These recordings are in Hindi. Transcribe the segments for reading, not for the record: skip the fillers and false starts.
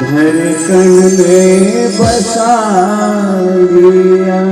धड़कन में बसा लिया।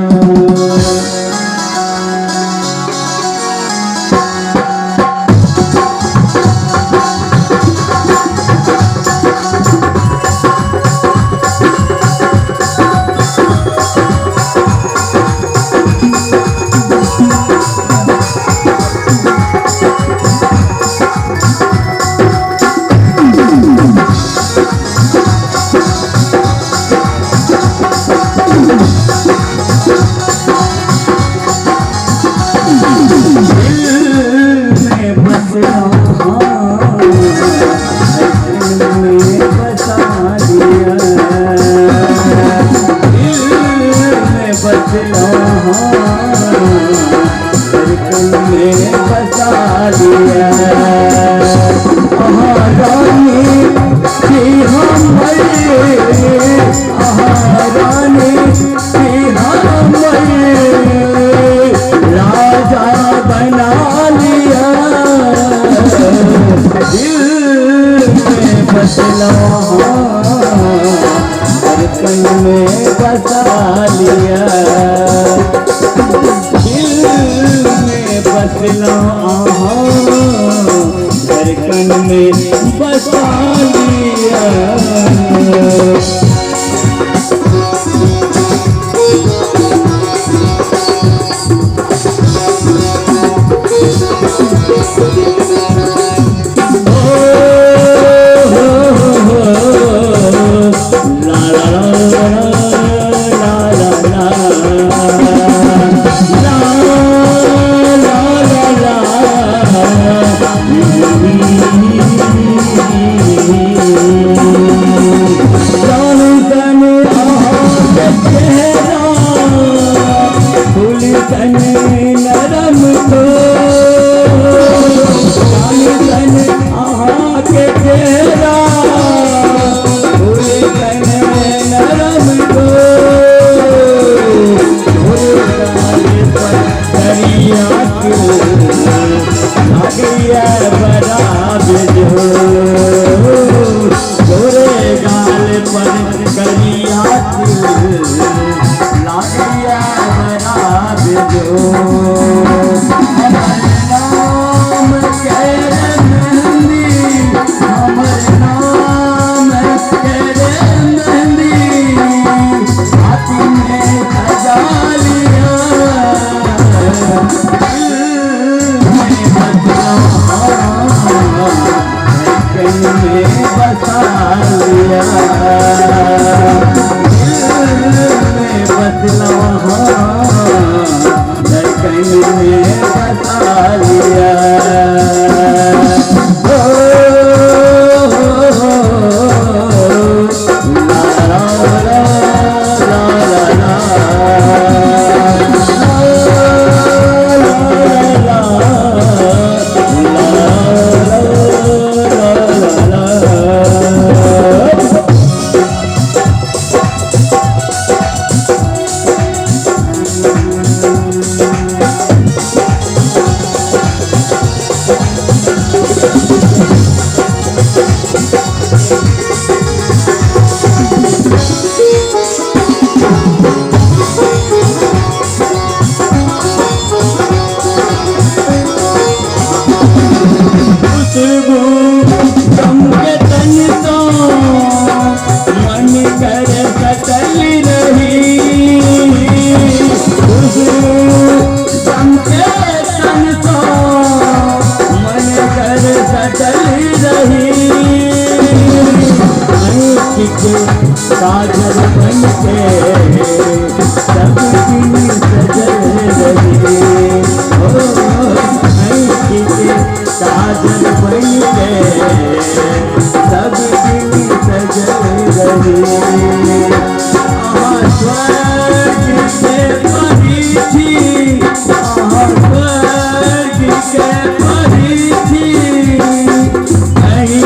धड़कन में बसा लिया। काजल बन के सब दिन सजल रही, ओ काजल बन के सब दिन सजल रही। स्वर्ग से परी थी, स्वर्ग से परी थी, नहीं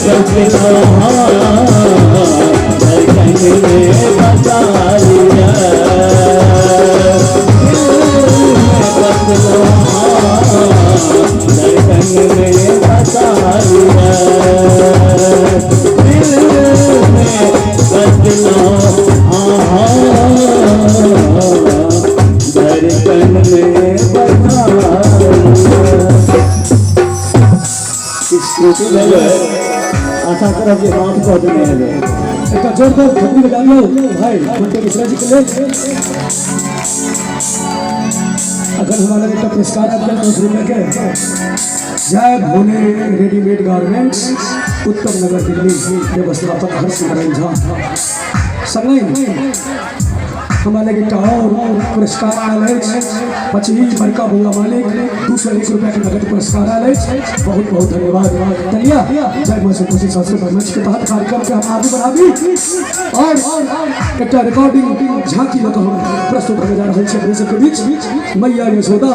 बसलो धड़कन में बसा लिया, बसलो धड़कन में बसा लिया, दिल में बसलो धड़कन में बसा लिया। आशा करब जे बात कह देने हैं एक जोरदार ठंडी बजा लो भाई घंटे मिश्रा जी के लिए। अगर हमारा बेटा पुरस्कार आपके 10 रुपए के जय भोले रेडीमेड गारमेंट्स उत्तम नगर दिल्ली व्यवस्थापक हर्षनारायण झा संगई हमारे बेटा और पुरस्कार आए 25 बड़का बुआ मालिक 201 रुपये के नगद पुरस्कार आए। बहुत बहुत धन्यवाद। चलिए जय मौसम खुशी सांस्कृतिक मंच के तहत कार्यक्रम के हम आगे बढ़ाबी और एक रिकॉर्डिंग झांकी हम प्रस्तुत होने जा रहे हैं के बीच मैया यशोदा।